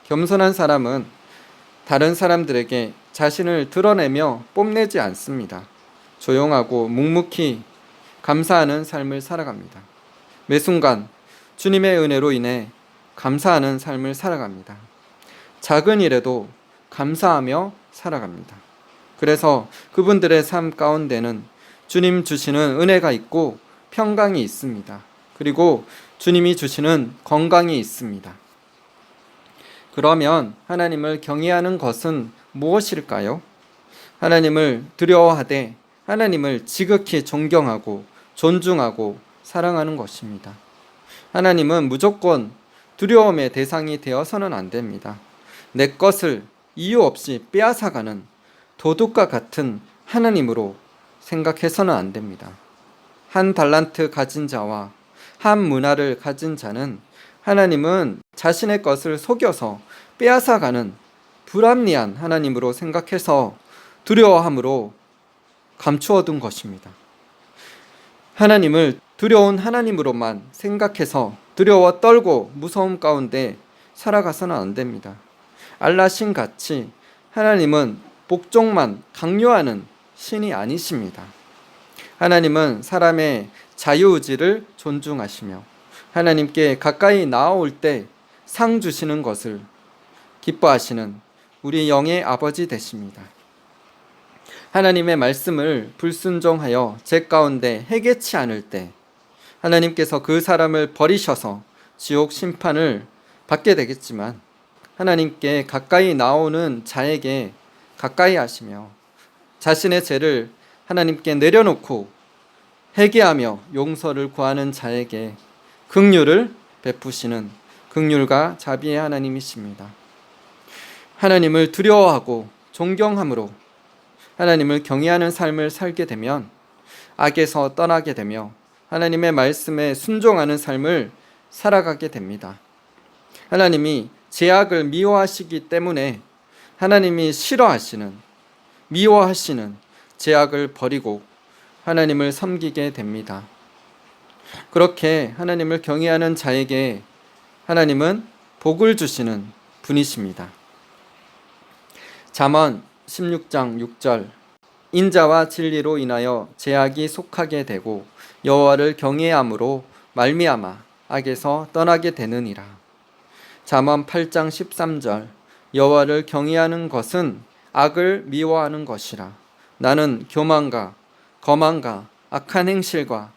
겸손한 사람은 다른 사람들에게 자신을 드러내며 뽐내지 않습니다. 조용하고 묵묵히 감사하는 삶을 살아갑니다. 매 순간 주님의 은혜로 인해 감사하는 삶을 살아갑니다. 작은 일에도 감사하며 살아갑니다. 그래서 그분들의 삶 가운데는 주님 주시는 은혜가 있고 평강이 있습니다. 그리고 주님이 주시는 건강이 있습니다. 그러면 하나님을 경외하는 것은 무엇일까요? 하나님을 두려워하되 하나님을 지극히 존경하고 존중하고 사랑하는 것입니다. 하나님은 무조건 두려움의 대상이 되어서는 안 됩니다. 내 것을 이유 없이 빼앗아가는 도둑과 같은 하나님으로 생각해서는 안 됩니다. 한 달란트 가진 자와 한 문화를 가진 자는 하나님은 자신의 것을 속여서 빼앗아가는 불합리한 하나님으로 생각해서 두려워함으로 감추어둔 것입니다. 하나님을 두려운 하나님으로만 생각해서 두려워 떨고 무서움 가운데 살아가서는 안 됩니다. 알라 신 같이 하나님은 복종만 강요하는 신이 아니십니다. 하나님은 사람의 자유의지를 존중하시며 하나님께 가까이 나아올 때 상 주시는 것을 기뻐하시는 우리 영의 아버지 되십니다. 하나님의 말씀을 불순종하여 죄 가운데 해개치 않을 때 하나님께서 그 사람을 버리셔서 지옥 심판을 받게 되겠지만 하나님께 가까이 나오는 자에게 가까이 하시며 자신의 죄를 하나님께 내려놓고 회개하며 용서를 구하는 자에게 긍휼을 베푸시는 긍휼과 자비의 하나님이십니다. 하나님을 두려워하고 존경함으로 하나님을 경외하는 삶을 살게 되면 악에서 떠나게 되며 하나님의 말씀에 순종하는 삶을 살아가게 됩니다. 하나님이 죄악을 미워하시기 때문에 하나님이 싫어하시는, 미워하시는 죄악을 버리고 하나님을 섬기게 됩니다. 그렇게 하나님을 경외하는 자에게 하나님은 복을 주시는 분이십니다. 잠언 16장 6절 인자와 진리로 인하여 죄악이 속하게 되고 여호와를 경외함으로 말미암아 악에서 떠나게 되느니라. 잠언 8장 13절 여호와를 경외하는 것은 악을 미워하는 것이라. 나는 교만과 거만과 악한 행실과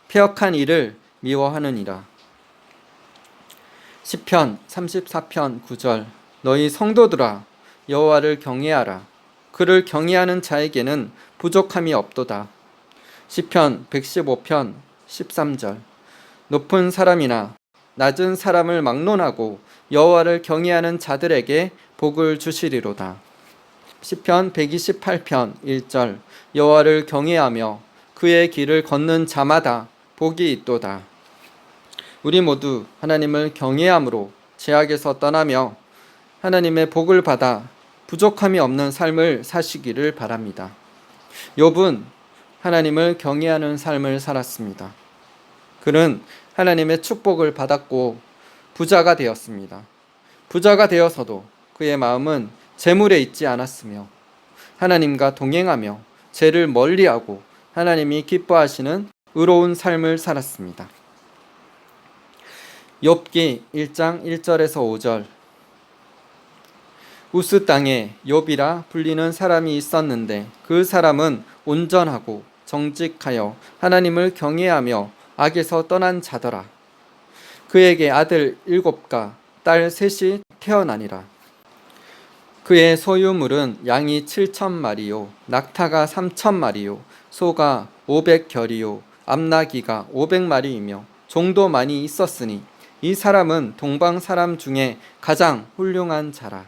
패역한 일을 미워하느니라. 시편 34편 9절 너희 성도들아 여호와를 경외하라. 그를 경외하는 자에게는 부족함이 없도다. 시편 115편 13절 높은 사람이나 낮은 사람을 막론하고 여호와를 경외하는 자들에게 복을 주시리로다. 시편 128편 1절 여호와를 경외하며 그의 길을 걷는 자마다 복이 있도다. 우리 모두 하나님을 경외함으로 죄악에서 떠나며 하나님의 복을 받아 부족함이 없는 삶을 사시기를 바랍니다. 욥은 하나님을 경외하는 삶을 살았습니다. 그는 하나님의 축복을 받았고 부자가 되었습니다. 부자가 되어서도 그의 마음은 재물에 있지 않았으며 하나님과 동행하며 죄를 멀리하고 하나님이 기뻐하시는 의로운 삶을 살았습니다. 욥기 1장 1절에서 5절 우스 땅에 욥이라 불리는 사람이 있었는데 그 사람은 온전하고 정직하여 하나님을 경외하며 악에서 떠난 자더라. 그에게 아들 7과 딸 3이 태어나니라. 그의 소유물은 양이 7,000마리요 낙타가 3,000마리요 소가 500결이요 암나귀가 500마리이며 종도 많이 있었으니 이 사람은 동방 사람 중에 가장 훌륭한 자라.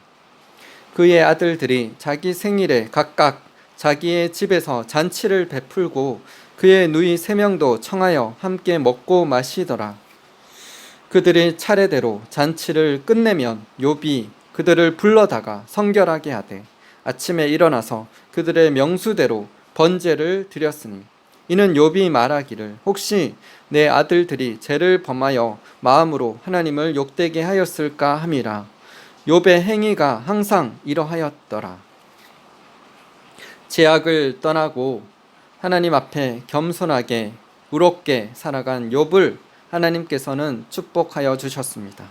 그의 아들들이 자기 생일에 각각 자기의 집에서 잔치를 베풀고 그의 누이 3명도 청하여 함께 먹고 마시더라. 그들이 차례대로 잔치를 끝내면 욥이 그들을 불러다가 성결하게 하되 아침에 일어나서 그들의 명수대로 번제를 드렸으니 이는 욥이 말하기를 혹시 내 아들들이 죄를 범하여 마음으로 하나님을 욕되게 하였을까 함이라. 욥의 행위가 항상 이러하였더라. 죄악을 떠나고 하나님 앞에 겸손하게 의롭게 살아간 욥을 하나님께서는 축복하여 주셨습니다.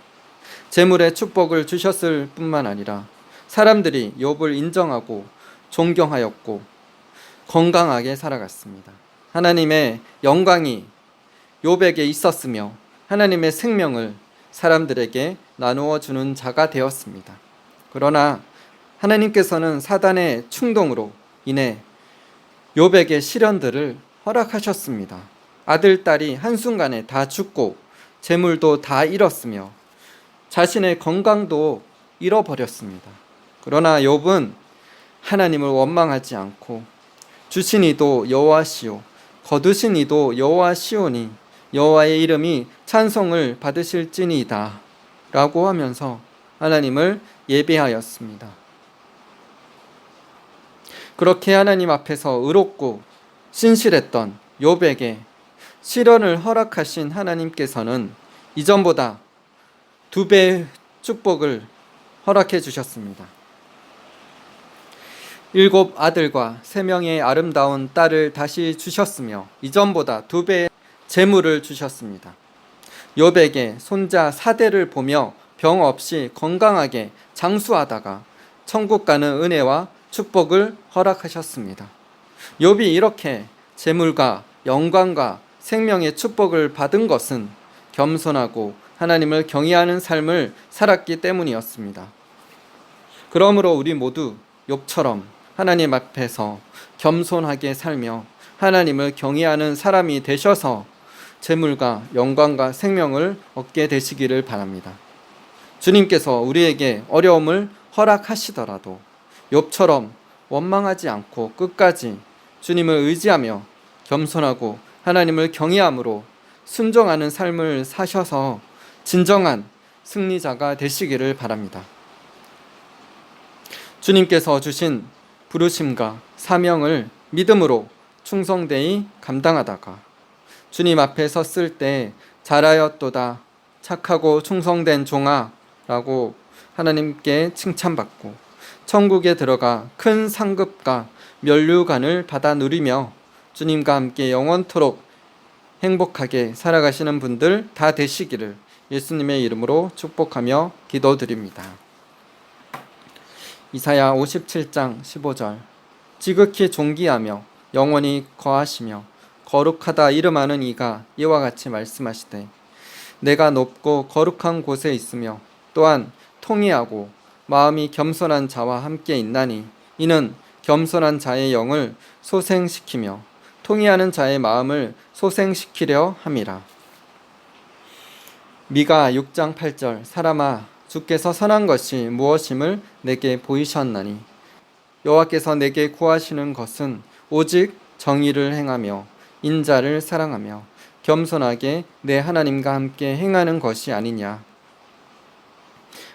재물의 축복을 주셨을 뿐만 아니라 사람들이 욥을 인정하고 존경하였고 건강하게 살아갔습니다. 하나님의 영광이 욥에게 있었으며 하나님의 생명을 사람들에게 나누어 주는 자가 되었습니다. 그러나 하나님께서는 사단의 충동으로 인해 욥에게 시련들을 허락하셨습니다. 아들, 딸이 한순간에 다 죽고 재물도 다 잃었으며 자신의 건강도 잃어버렸습니다. 그러나 욥은 하나님을 원망하지 않고 주신 이도 여호와시오 거두신 이도 여호와시오니 여호와의 이름이 찬송을 받으실지니이다 라고 하면서 하나님을 예배하였습니다. 그렇게 하나님 앞에서 의롭고 신실했던 욥에게 실현을 허락하신 하나님께서는 이전보다 2배의 축복을 허락해 주셨습니다. 7 아들과 3명의 아름다운 딸을 다시 주셨으며 이전보다 2배의 재물을 주셨습니다. 욥에게 손자 4대를 보며 병 없이 건강하게 장수하다가 천국 가는 은혜와 축복을 허락하셨습니다. 욥이 이렇게 재물과 영광과 생명의 축복을 받은 것은 겸손하고 하나님을 경외하는 삶을 살았기 때문이었습니다. 그러므로 우리 모두 욥처럼 하나님 앞에서 겸손하게 살며 하나님을 경외하는 사람이 되셔서 재물과 영광과 생명을 얻게 되시기를 바랍니다. 주님께서 우리에게 어려움을 허락하시더라도 욥처럼 원망하지 않고 끝까지 주님을 의지하며 겸손하고 하나님을 경외함으로 순종하는 삶을 사셔서 진정한 승리자가 되시기를 바랍니다. 주님께서 주신 부르심과 사명을 믿음으로 충성되이 감당하다가 주님 앞에 섰을 때 잘하였도다 착하고 충성된 종아 라고 하나님께 칭찬받고 천국에 들어가 큰 상급과 면류관을 받아 누리며 주님과 함께 영원토록 행복하게 살아가시는 분들 다 되시기를 예수님의 이름으로 축복하며 기도드립니다. 이사야 57장 15절 지극히 존귀하며 영원히 거하시며 거룩하다 이름하는 이가 이와 같이 말씀하시되 내가 높고 거룩한 곳에 있으며 또한 통회하고 마음이 겸손한 자와 함께 있나니 이는 겸손한 자의 영을 소생시키며 통회하는 자의 마음을 소생시키려 함이라. 미가 6장 8절 사람아 주께서 선한 것이 무엇임을 내게 보이셨나니 여호와께서 내게 구하시는 것은 오직 정의를 행하며 인자를 사랑하며 겸손하게 내 하나님과 함께 행하는 것이 아니냐.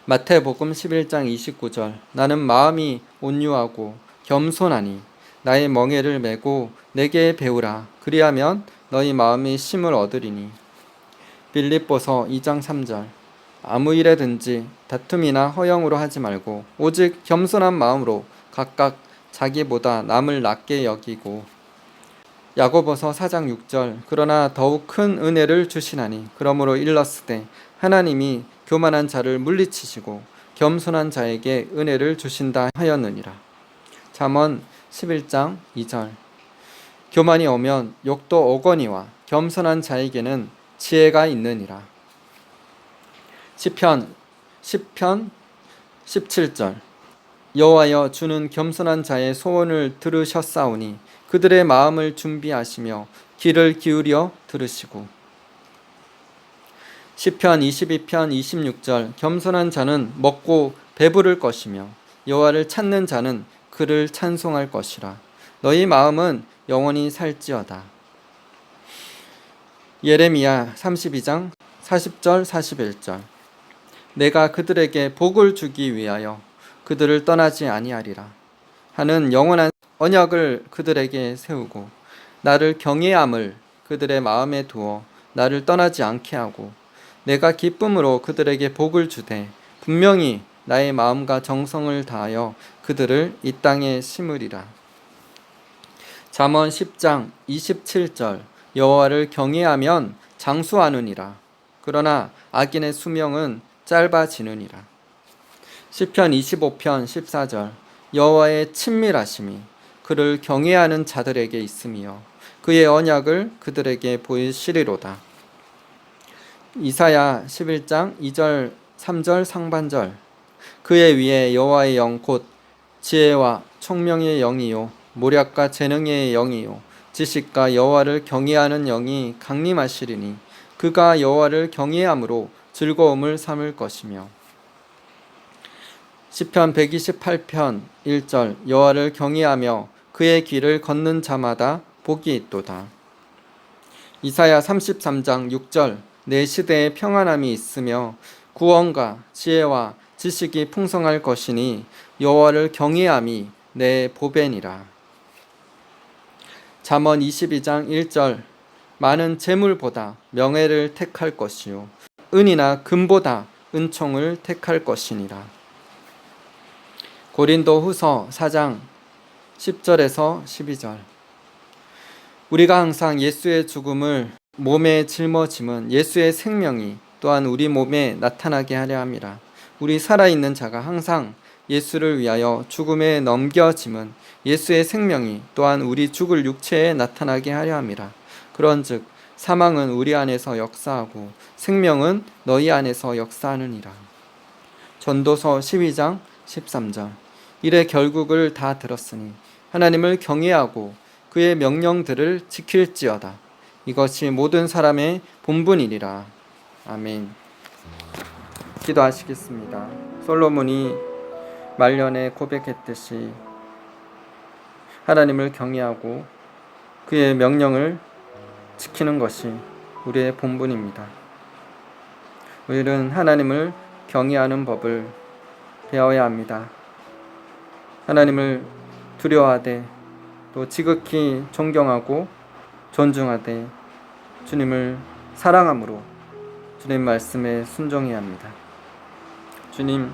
마태복음 11장 29절 나는 마음이 온유하고 겸손하니 나의 멍에를 메고 내게 배우라 그리하면 너희 마음이 쉼을 얻으리니. 빌립보서 2장 3절 아무 일에든지 다툼이나 허영으로 하지 말고 오직 겸손한 마음으로 각각 자기보다 남을 낮게 여기고. 야고보서 4장 6절 그러나 더욱 큰 은혜를 주시나니 그러므로 일렀으되 하나님이 교만한 자를 물리치시고 겸손한 자에게 은혜를 주신다 하였느니라. 잠언 11장 2절 교만이 오면 욕도 오거니와 겸손한 자에게는 지혜가 있느니라. 시편 17절 여호와여 주는 겸손한 자의 소원을 들으셨사오니 그들의 마음을 준비하시며 귀를 기울여 들으시고. 시편 22편 26절 겸손한 자는 먹고 배부를 것이며 여호와를 찾는 자는 그를 찬송할 것이라. 너희 마음은 영원히 살지어다. 예레미야 32장 40절 41절 내가 그들에게 복을 주기 위하여 그들을 떠나지 아니하리라 하는 영원한 언약을 그들에게 세우고 나를 경외함을 그들의 마음에 두어 나를 떠나지 않게 하고 내가 기쁨으로 그들에게 복을 주되 분명히 나의 마음과 정성을 다하여 그들을 이 땅에 심으리라. 잠언 10장 27절 여호와를 경외하면 장수하느니라 그러나 악인의 수명은 짧아지느니라. 시편 25편 14절 여호와의 친밀하심이 그를 경외하는 자들에게 있으며 그의 언약을 그들에게 보이시리로다. 이사야 11장 2절 3절 상반절 그의 위에 여호와의 영 곧 지혜와 총명의 영이요 모략과 재능의 영이요 지식과 여호와를 경외하는 영이 강림하시리니 그가 여호와를 경외함으로 즐거움을 삼을 것이며. 시편 128편 1절 여호와를 경외하며 그의 길을 걷는 자마다 복이 있도다. 이사야 33장 6절 내 시대에 평안함이 있으며 구원과 지혜와 지식이 풍성할 것이니 여호와를 경외함이 내 보배니라. 잠언 22장 1절 많은 재물보다 명예를 택할 것이요 은이나 금보다 은총을 택할 것이니라. 고린도후서 4장 10절에서 12절 우리가 항상 예수의 죽음을 몸에 짊어짐은 예수의 생명이 또한 우리 몸에 나타나게 하려 함이라. 우리 살아있는 자가 항상 예수를 위하여 죽음에 넘겨짐은 예수의 생명이 또한 우리 죽을 육체에 나타나게 하려 함이라. 그런즉 사망은 우리 안에서 역사하고 생명은 너희 안에서 역사하느니라. 전도서 12장 13절 이래 결국을 다 들었으니 하나님을 경외하고 그의 명령들을 지킬지어다. 이것이 모든 사람의 본분이니라. 아멘. 기도하시겠습니다. 솔로몬이 말년에 고백했듯이 하나님을 경외하고 그의 명령을 지키는 것이 우리의 본분입니다. 우리는 하나님을 경외하는 법을 배워야 합니다. 하나님을 두려워하되 또 지극히 존경하고 존중하되 주님을 사랑함으로 주님 말씀에 순종해야 합니다. 주님,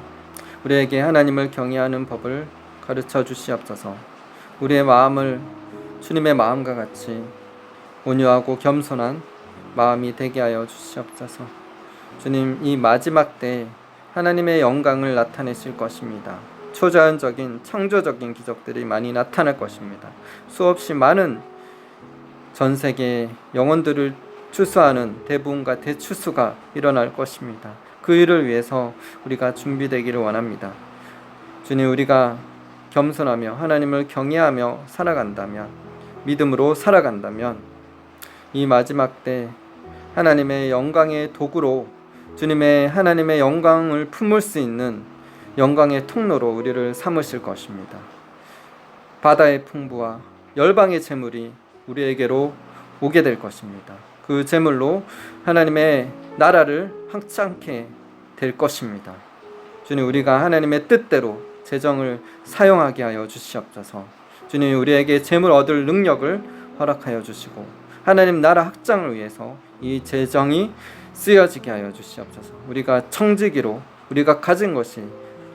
우리에게 하나님을 경외하는 법을 가르쳐 주시옵소서. 우리의 마음을 주님의 마음과 같이 온유하고 겸손한 마음이 되게 하여 주시옵소서. 주님, 이 마지막 때에 하나님의 영광을 나타내실 것입니다. 초자연적인 창조적인 기적들이 많이 나타날 것입니다. 수없이 많은 전 세계의 영혼들을 추수하는 대부흥과 대추수가 일어날 것입니다. 그 일을 위해서 우리가 준비되기를 원합니다. 주님, 우리가 겸손하며 하나님을 경외하며 살아간다면, 믿음으로 살아간다면 이 마지막 때 하나님의 영광의 도구로 주님의 하나님의 영광을 품을 수 있는 영광의 통로로 우리를 삼으실 것입니다. 바다의 풍부와 열방의 재물이 우리에게로 오게 될 것입니다. 그 재물로 하나님의 나라를 확장케 될 것입니다. 주님, 우리가 하나님의 뜻대로 재정을 사용하게 하여 주시옵소서. 주님, 우리에게 재물 얻을 능력을 허락하여 주시고 하나님 나라 확장을 위해서 이 재정이 쓰여지게 하여 주시옵소서. 우리가 청지기로 우리가 가진 것이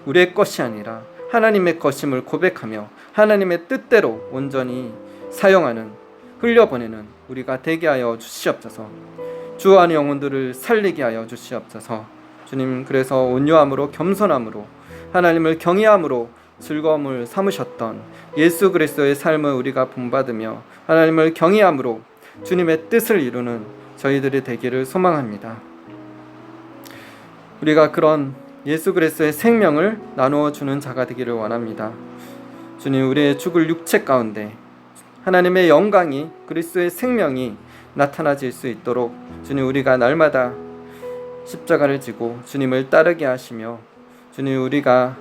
우리의 것이 아니라 하나님의 것임을 고백하며 하나님의 뜻대로 온전히 사용하는, 흘려보내는 우리가 되게 하여 주시옵소서. 주 안의 영혼들을 살리게 하여 주시옵소서. 주님, 그래서 온유함으로 겸손함으로 하나님을 경외함으로 즐거움을 삼으셨던 예수 그리스도의 삶을 우리가 본받으며 하나님을 경외함으로 주님의 뜻을 이루는 저희들이 되기를 소망합니다. 우리가 그런 예수 그리스도의 생명을 나누어 주는 자가 되기를 원합니다. 주님, 우리의 죽을 육체 가운데 하나님의 영광이, 그리스도의 생명이 나타나질 수 있도록 주님, 우리가 날마다 십자가를 지고 주님을 따르게 하시며 주님, 우리가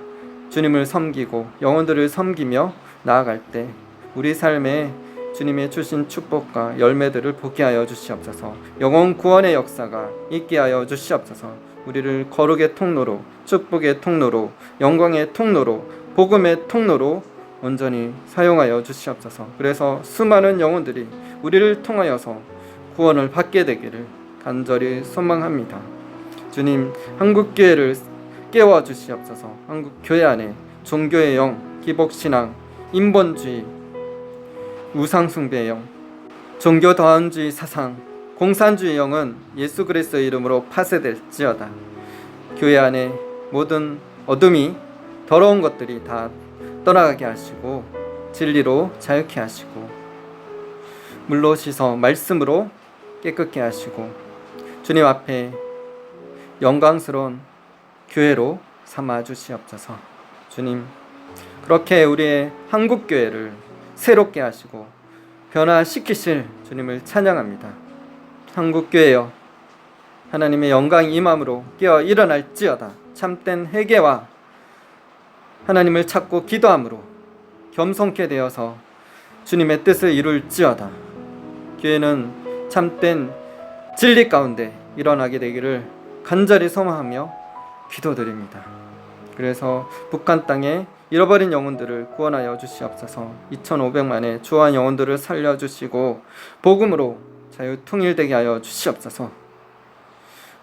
주님을 섬기고 영혼들을 섬기며 나아갈 때 우리 삶에 주님의 주신 축복과 열매들을 보게 하여 주시옵소서. 영혼 구원의 역사가 있게 하여 주시옵소서. 우리를 거룩의 통로로, 축복의 통로로, 영광의 통로로, 복음의 통로로 온전히 사용하여 주시옵소서. 그래서 수많은 영혼들이 우리를 통하여서 구원을 받게 되기를 간절히 소망합니다. 주님, 한국교회를 깨워 주시옵소서. 한국교회 안에 종교의 영, 기복신앙, 인본주의, 우상숭배의 영, 종교다원주의 사상, 공산주의 영은 예수 그리스도의 이름으로 파쇄될지어다. 교회 안에 모든 어둠이, 더러운 것들이 다 떠나가게 하시고 진리로 자유케 하시고 물로 씻어 말씀으로 깨끗게 하시고 주님 앞에 영광스러운 교회로 삼아 주시옵소서. 주님, 그렇게 우리의 한국교회를 새롭게 하시고 변화시키실 주님을 찬양합니다. 한국교회여, 하나님의 영광이 임함으로 깨어 일어날지어다. 참된 회개와 하나님을 찾고 기도함으로 겸손케 되어서 주님의 뜻을 이룰지어다. 교회는 참된 진리 가운데 일어나게 되기를 간절히 소망하며 기도드립니다. 그래서 북한 땅에 잃어버린 영혼들을 구원하여 주시옵소서. 2500만의 주한 영혼들을 살려주시고 복음으로 자유 통일되게 하여 주시옵소서.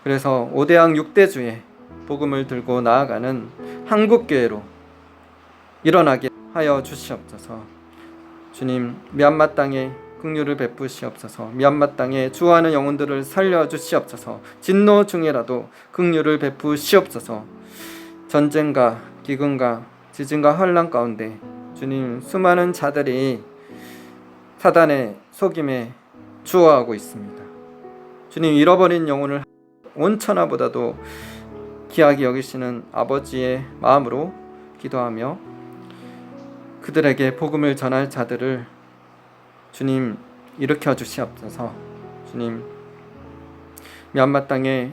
그래서 5대양 6대주에 복음을 들고 나아가는 한국교회로 일어나게 하여 주시옵소서. 주님, 미얀마 땅에 긍휼을 베푸시옵소서. 미얀마 땅에 주하는 영혼들을 살려 주시옵소서. 진노 중에라도 긍휼을 베푸시옵소서. 전쟁과 기근과 지진과 환란 가운데 주님, 수많은 자들이 사단의 속임에 주어하고 있습니다. 주님, 잃어버린 영혼을 온천하보다도 귀하게 여기시는 아버지의 마음으로 기도하며 그들에게 복음을 전할 자들을 주님 일으켜 주시옵소서. 주님, 미얀마 땅에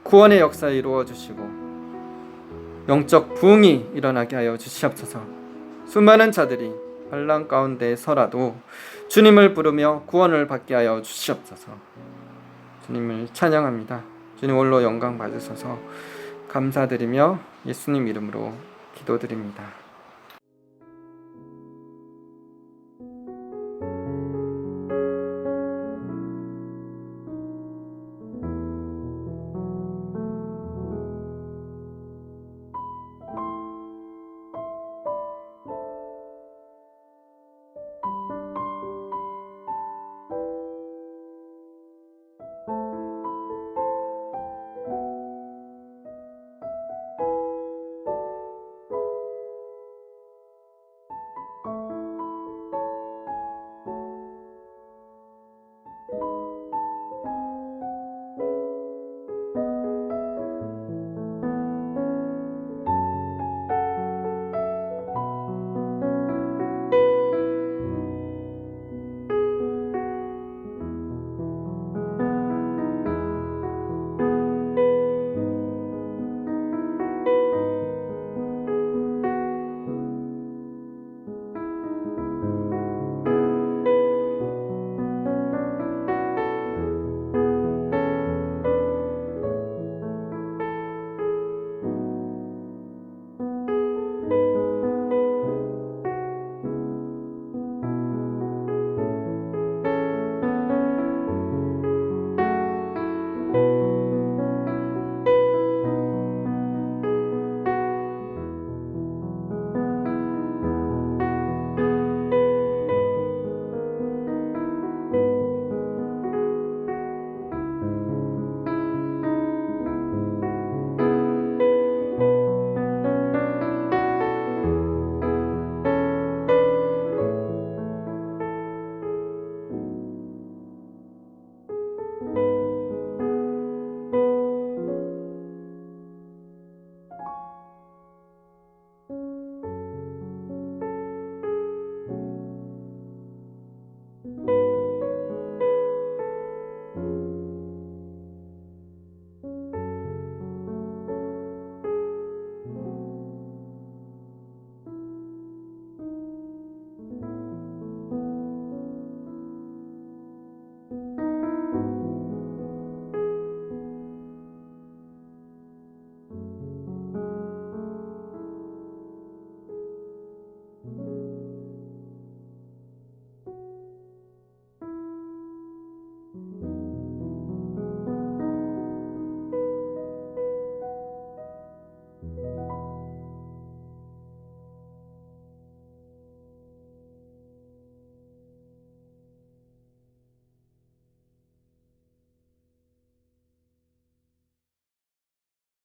구원의 역사 이루어 주시고 영적 부흥이 일어나게 하여 주시옵소서. 수많은 자들이 환난 가운데서라도 주님을 부르며 구원을 받게 하여 주시옵소서. 주님을 찬양합니다. 주님 홀로 영광 받으소서. 감사드리며 예수님 이름으로 기도드립니다.